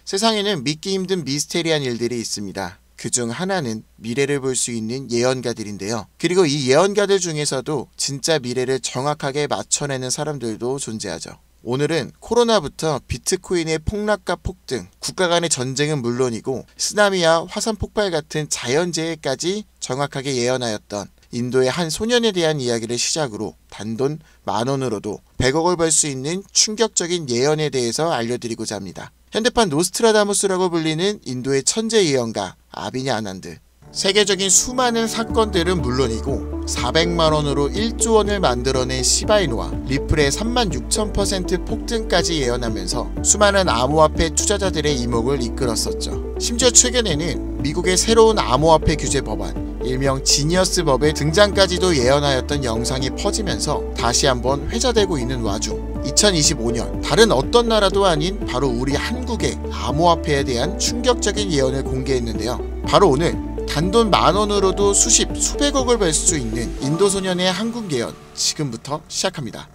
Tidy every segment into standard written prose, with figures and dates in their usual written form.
세상에는 믿기 힘든 미스테리한 일들이 있습니다. 그중 하나는 미래를 볼 수 있는 예언가들인데요. 그리고 이 예언가들 중에서도 진짜 미래를 정확하게 맞춰내는 사람들도 존재하죠. 오늘은 코로나부터 비트코인의 폭락과 폭등, 국가 간의 전쟁은 물론이고 쓰나미와 화산 폭발 같은 자연재해까지 정확하게 예언하였던 인도의 한 소년에 대한 이야기를 시작으로 단돈 10,000원으로도 100억을 벌 수 있는 충격적인 예언에 대해서 알려드리고자 합니다. 현대판 노스트라다무스라고 불리는 인도의 천재 예언가 아비냐 아난드. 세계적인 수많은 사건들은 물론이고 400만원으로 1조 원을 만들어낸 시바이누와 리플의 36,000% 폭등까지 예언하면서 수많은 암호화폐 투자자들의 이목을 이끌었었죠. 심지어 최근에는 미국의 새로운 암호화폐 규제 법안, 일명 지니어스 법의 등장까지도 예언하였던 영상이 퍼지면서 다시 한번 회자되고 있는 와중 2025년 다른 어떤 나라도 아닌 바로 우리 한국의 암호화폐에 대한 충격적인 예언을 공개했는데요. 바로 오늘 단돈 10,000원으로도 수백억을 벌 수 있는 인도 소년의 한국 예언 지금부터 시작합니다.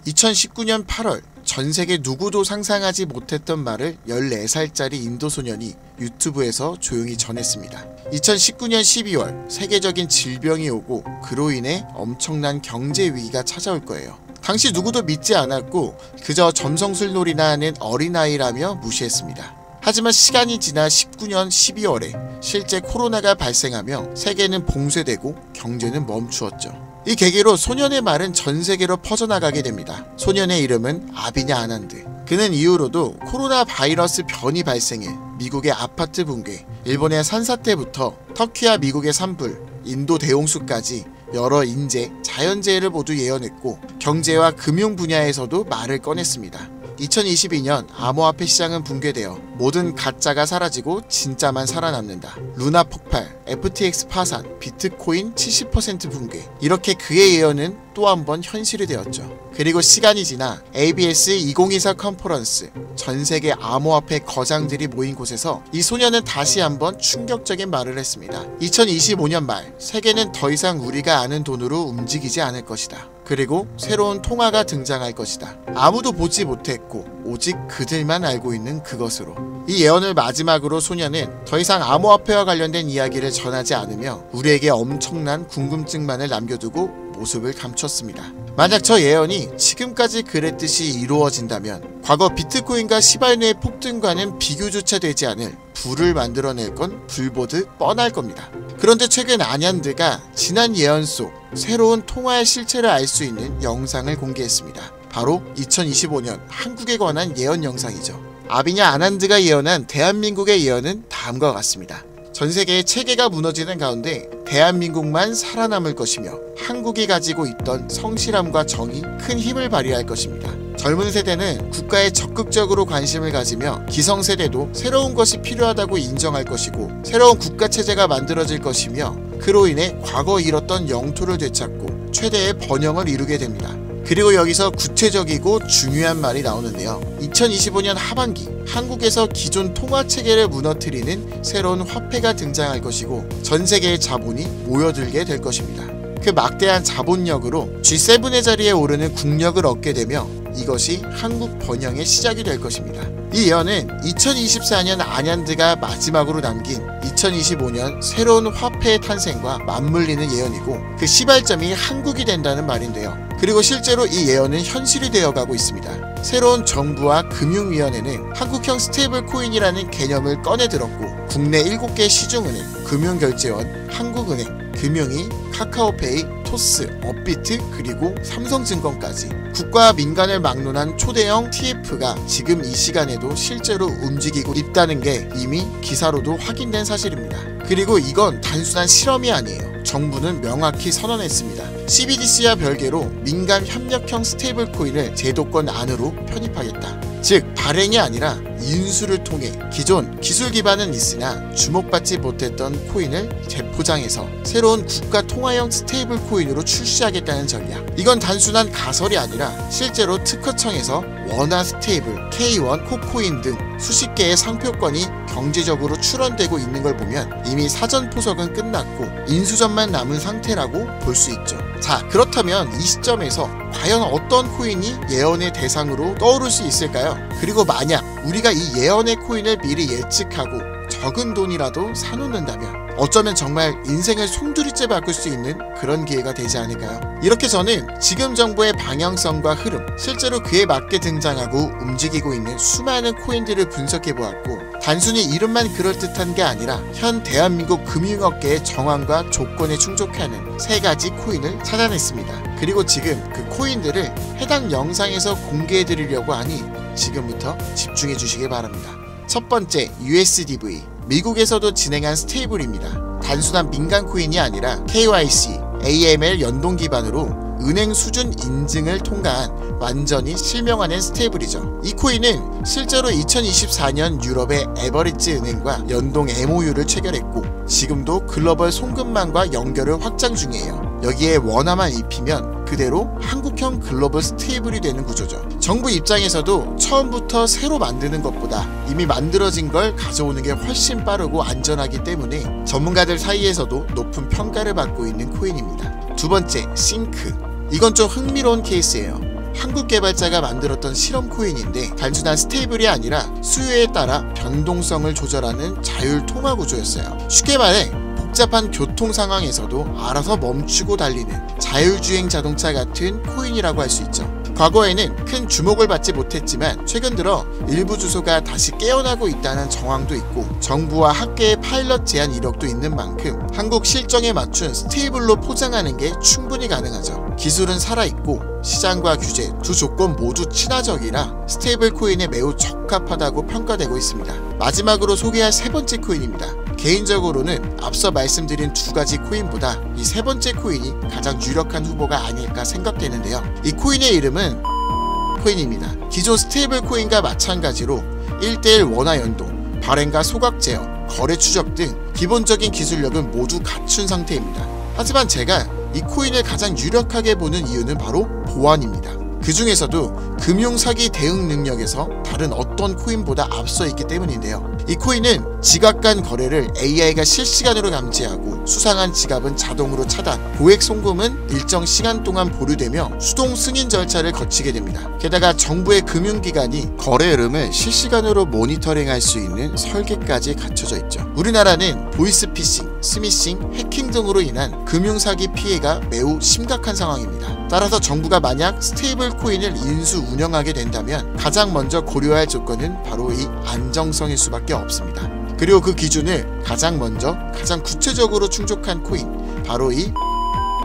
2019년 8월 전세계 누구도 상상하지 못했던 말을 14살짜리 인도 소년이 유튜브에서 조용히 전했습니다. 2019년 12월 세계적인 질병이 오고 그로 인해 엄청난 경제 위기가 찾아올 거예요. 당시 누구도 믿지 않았고 그저 점성술놀이나 하는 어린아이라며 무시했습니다. 하지만 시간이 지나 19년 12월에 실제 코로나가 발생하며 세계는 봉쇄되고 경제는 멈추었죠. 이 계기로 소년의 말은 전 세계로 퍼져나가게 됩니다. 소년의 이름은 아비냐 아난드. 그는 이후로도 코로나 바이러스 변이 발생해 미국의 아파트 붕괴, 일본의 산사태부터 터키와 미국의 산불, 인도 대홍수까지 여러 인재, 자연재해를 모두 예언했고 경제와 금융 분야에서도 말을 꺼냈습니다. 2022년 암호화폐 시장은 붕괴되어 모든 가짜가 사라지고 진짜만 살아남는다. 루나 폭발, FTX 파산, 비트코인 70% 붕괴. 이렇게 그의 예언은 또 한 번 현실이 되었죠. 그리고 시간이 지나 ABS 2024 컨퍼런스, 전세계 암호화폐 거장들이 모인 곳에서 이 소년은 다시 한번 충격적인 말을 했습니다. 2025년 말 세계는 더 이상 우리가 아는 돈으로 움직이지 않을 것이다. 그리고 새로운 통화가 등장할 것이다. 아무도 보지 못했고 오직 그들만 알고 있는 그것으로. 이 예언을 마지막으로 소년은 더 이상 암호화폐와 관련된 이야기를 전하지 않으며 우리에게 엄청난 궁금증만을 남겨두고 모습을 감췄습니다. 만약 저 예언이 지금까지 그랬듯이 이루어진다면 과거 비트코인과 시바이누의 폭등과는 비교조차 되지 않을 부를 만들어낼 건 불보듯 뻔할 겁니다. 그런데 최근 아난드가 지난 예언 속 새로운 통화의 실체를 알 수 있는 영상을 공개했습니다. 바로 2025년 한국에 관한 예언 영상이죠. 아비냐 아난드가 예언한 대한민국의 예언은 다음과 같습니다. 전 세계의 체계가 무너지는 가운데 대한민국만 살아남을 것이며 한국이 가지고 있던 성실함과 정이 큰 힘을 발휘할 것입니다. 젊은 세대는 국가에 적극적으로 관심을 가지며 기성세대도 새로운 것이 필요하다고 인정할 것이고 새로운 국가체제가 만들어질 것이며 그로 인해 과거 잃었던 영토를 되찾고 최대의 번영을 이루게 됩니다. 그리고 여기서 구체적이고 중요한 말이 나오는데요. 2025년 하반기 한국에서 기존 통화체계를 무너뜨리는 새로운 화폐가 등장할 것이고 전 세계의 자본이 모여들게 될 것입니다. 그 막대한 자본력으로 G7의 자리에 오르는 국력을 얻게 되며 이것이 한국 번영의 시작이 될 것입니다. 이 예언은 2024년 아난드가 마지막으로 남긴 2025년 새로운 화폐의 탄생과 맞물리는 예언이고 그 시발점이 한국이 된다는 말인데요. 그리고 실제로 이 예언은 현실이 되어가고 있습니다. 새로운 정부와 금융위원회는 한국형 스테이블 코인이라는 개념을 꺼내들었고 국내 7개 시중은행, 금융결제원, 한국은행, 금융위, 카카오페이, 토스, 업비트 그리고 삼성증권까지 국가와 민간을 막론한 초대형 TF가 지금 이 시간에도 실제로 움직이고 있다는 게 이미 기사로도 확인된 사실입니다. 그리고 이건 단순한 실험이 아니에요. 정부는 명확히 선언했습니다. CBDC와 별개로 민간 협력형 스테이블 코인을 제도권 안으로 편입하겠다. 즉 발행이 아니라 인수를 통해 기존 기술 기반은 있으나 주목받지 못했던 코인을 재포장해서 새로운 국가 통화형 스테이블 코인으로 출시하겠다는 전략. 이건 단순한 가설이 아니라 실제로 특허청에서 원화 스테이블, K1, 코코인 등 수십 개의 상표권이 경제적으로 출원되고 있는 걸 보면 이미 사전 포석은 끝났고 인수전만 남은 상태라고 볼 수 있죠. 자, 그렇다면 이 시점에서 과연 어떤 코인이 예언의 대상으로 떠오를 수 있을까요? 그리고 만약 우리가 이 예언의 코인을 미리 예측하고 적은 돈이라도 사놓는다면 어쩌면 정말 인생을 송두리째 바꿀 수 있는 그런 기회가 되지 않을까요? 이렇게 저는 지금 정부의 방향성과 흐름, 실제로 그에 맞게 등장하고 움직이고 있는 수많은 코인들을 분석해보았고, 단순히 이름만 그럴듯한 게 아니라 현 대한민국 금융업계의 정황과 조건에 충족하는 3가지 코인을 찾아냈습니다. 그리고 지금 그 코인들을 해당 영상에서 공개해드리려고 하니 지금부터 집중해 주시기 바랍니다. 첫 번째, USDV. 미국에서도 진행한 스테이블입니다. 단순한 민간 코인이 아니라 KYC, AML 연동 기반으로 은행 수준 인증을 통과한 완전히 실명화된 스테이블이죠. 이 코인은 실제로 2024년 유럽의 에버리지 은행과 연동 MOU를 체결했고, 지금도 글로벌 송금망과 연결을 확장 중이에요. 여기에 원화만 입히면 그대로 한국형 글로벌 스테이블이 되는 구조죠. 정부 입장에서도 처음부터 새로 만드는 것보다 이미 만들어진 걸 가져오는 게 훨씬 빠르고 안전하기 때문에 전문가들 사이에서도 높은 평가를 받고 있는 코인입니다. 두 번째, 싱크. 이건 좀 흥미로운 케이스예요. 한국 개발자가 만들었던 실험 코인인데 단순한 스테이블이 아니라 수요에 따라 변동성을 조절하는 자율 통화 구조였어요. 쉽게 말해 복잡한 교통 상황에서도 알아서 멈추고 달리는 자율주행 자동차 같은 코인이라고 할 수 있죠. 과거에는 큰 주목을 받지 못했지만 최근 들어 일부 주소가 다시 깨어나고 있다는 정황도 있고, 정부와 학계의 파일럿 제안 이력도 있는 만큼 한국 실정에 맞춘 스테이블로 포장하는 게 충분히 가능하죠. 기술은 살아있고 시장과 규제 두 조건 모두 친화적이라 스테이블 코인에 매우 적합하다고 평가되고 있습니다. 마지막으로 소개할 3번째 코인입니다. 개인적으로는 앞서 말씀드린 2가지 코인보다 이 3번째 코인이 가장 유력한 후보가 아닐까 생각되는데요. 이 코인의 이름은 코인입니다. 기존 스테이블 코인과 마찬가지로 1:1 원화 연동, 발행과 소각 제어, 거래 추적 등 기본적인 기술력은 모두 갖춘 상태입니다. 하지만 제가 이 코인을 가장 유력하게 보는 이유는 바로 보안입니다. 그 중에서도 금융사기 대응 능력에서 다른 어떤 코인보다 앞서 있기 때문인데요. 이 코인은 지갑 간 거래를 AI가 실시간으로 감지하고 수상한 지갑은 자동으로 차단, 고액 송금은 일정 시간 동안 보류되며 수동 승인 절차를 거치게 됩니다. 게다가 정부의 금융기관이 거래 흐름을 실시간으로 모니터링할 수 있는 설계까지 갖춰져 있죠. 우리나라는 보이스피싱, 스미싱, 해킹 등으로 인한 금융사기 피해가 매우 심각한 상황입니다. 따라서 정부가 만약 스테이블 코인을 인수 운영하게 된다면 가장 먼저 고려할 조건은 바로 이 안정성일 수밖에 없습니다. 그리고 그 기준을 가장 먼저 가장 구체적으로 충족한 코인, 바로 이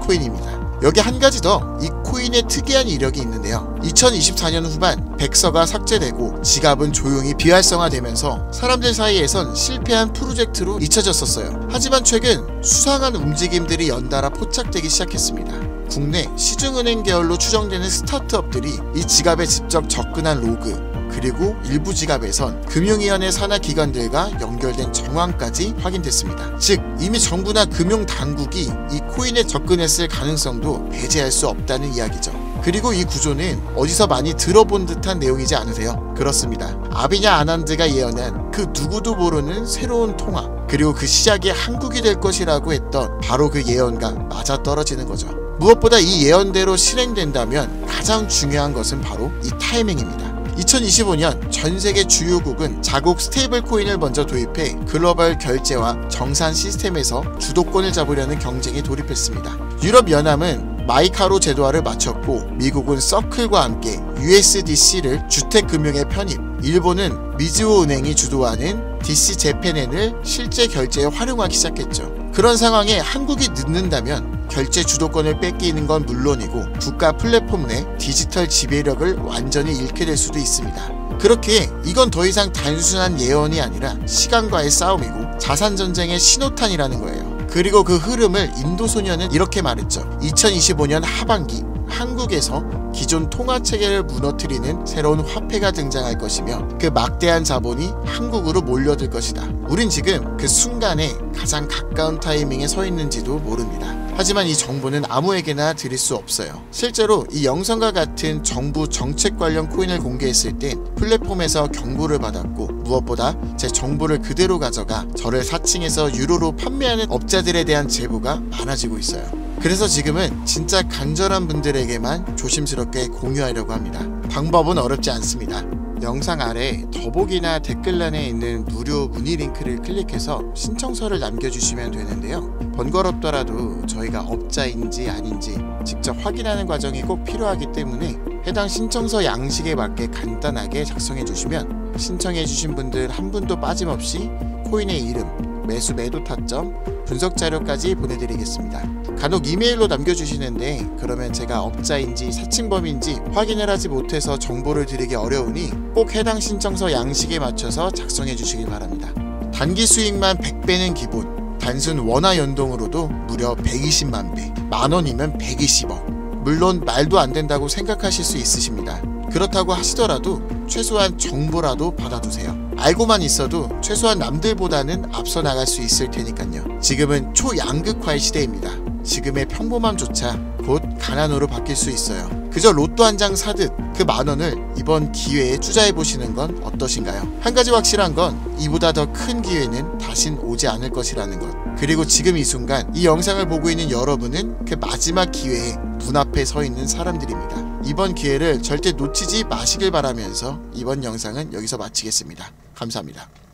코인입니다. 여기 한 가지 더 이 코인의 특이한 이력이 있는데요. 2024년 후반 백서가 삭제되고 지갑은 조용히 비활성화되면서 사람들 사이에선 실패한 프로젝트로 잊혀졌었어요. 하지만 최근 수상한 움직임들이 연달아 포착되기 시작했습니다. 국내 시중은행 계열로 추정되는 스타트업들이 이 지갑에 직접 접근한 로그, 그리고 일부 지갑에선 금융위원회 산하 기관들과 연결된 정황까지 확인됐습니다. 즉 이미 정부나 금융당국이 이 코인에 접근했을 가능성도 배제할 수 없다는 이야기죠. 그리고 이 구조는 어디서 많이 들어본 듯한 내용이지 않으세요? 그렇습니다. 아비냐 아난드가 예언한 그 누구도 모르는 새로운 통화, 그리고 그 시작이 한국이 될 것이라고 했던 바로 그 예언과 맞아떨어지는 거죠. 무엇보다 이 예언대로 실행된다면 가장 중요한 것은 바로 이 타이밍입니다. 2025년 전 세계 주요국은 자국 스테이블 코인을 먼저 도입해 글로벌 결제와 정산 시스템에서 주도권을 잡으려는 경쟁에 돌입했습니다. 유럽연합은 마이카로 제도화를 마쳤고, 미국은 서클과 함께 USDC를 주택금융에 편입, 일본은 미즈호 은행이 주도하는 DC 재팬엔을 실제 결제에 활용하기 시작했죠. 그런 상황에 한국이 늦는다면 결제 주도권을 뺏기는 건 물론이고 국가 플랫폼 내 디지털 지배력을 완전히 잃게 될 수도 있습니다. 그렇기에 이건 더 이상 단순한 예언이 아니라 시간과의 싸움이고 자산전쟁의 신호탄이라는 거예요. 그리고 그 흐름을 인도소년은 이렇게 말했죠. 2025년 하반기 한국에서 기존 통화체계를 무너뜨리는 새로운 화폐가 등장할 것이며 그 막대한 자본이 한국으로 몰려들 것이다. 우린 지금 그 순간에 가장 가까운 타이밍에 서 있는지도 모릅니다. 하지만 이 정보는 아무에게나 드릴 수 없어요. 실제로 이 영상과 같은 정부 정책 관련 코인을 공개했을 땐 플랫폼에서 경고를 받았고, 무엇보다 제 정보를 그대로 가져가 저를 사칭해서 유로로 판매하는 업자들에 대한 제보가 많아지고 있어요. 그래서 지금은 진짜 간절한 분들에게만 조심스럽게 공유하려고 합니다. 방법은 어렵지 않습니다. 영상 아래 더보기나 댓글란에 있는 무료 문의 링크를 클릭해서 신청서를 남겨주시면 되는데요. 번거롭더라도 저희가 업자인지 아닌지 직접 확인하는 과정이 꼭 필요하기 때문에 해당 신청서 양식에 맞게 간단하게 작성해 주시면 신청해 주신 분들 한 분도 빠짐없이 코인의 이름, 매수 매도 타점, 분석 자료까지 보내드리겠습니다. 간혹 이메일로 남겨주시는데 그러면 제가 업자인지 사칭범인지 확인을 하지 못해서 정보를 드리기 어려우니 꼭 해당 신청서 양식에 맞춰서 작성해 주시길 바랍니다. 단기 수익만 100배는 기본, 단순 원화 연동으로도 무려 120만 배, 만원이면 120억. 물론 말도 안 된다고 생각하실 수 있으십니다. 그렇다고 하시더라도 최소한 정보라도 받아두세요. 알고만 있어도 최소한 남들보다는 앞서 나갈 수 있을 테니까요. 지금은 초양극화의 시대입니다. 지금의 평범함조차 곧 가난으로 바뀔 수 있어요. 그저 로또 한 장 사듯 그 만원을 이번 기회에 투자해보시는 건 어떠신가요? 한 가지 확실한 건 이보다 더 큰 기회는 다신 오지 않을 것이라는 것. 그리고 지금 이 순간 이 영상을 보고 있는 여러분은 그 마지막 기회에 눈앞에 서 있는 사람들입니다. 이번 기회를 절대 놓치지 마시길 바라면서 이번 영상은 여기서 마치겠습니다. 감사합니다.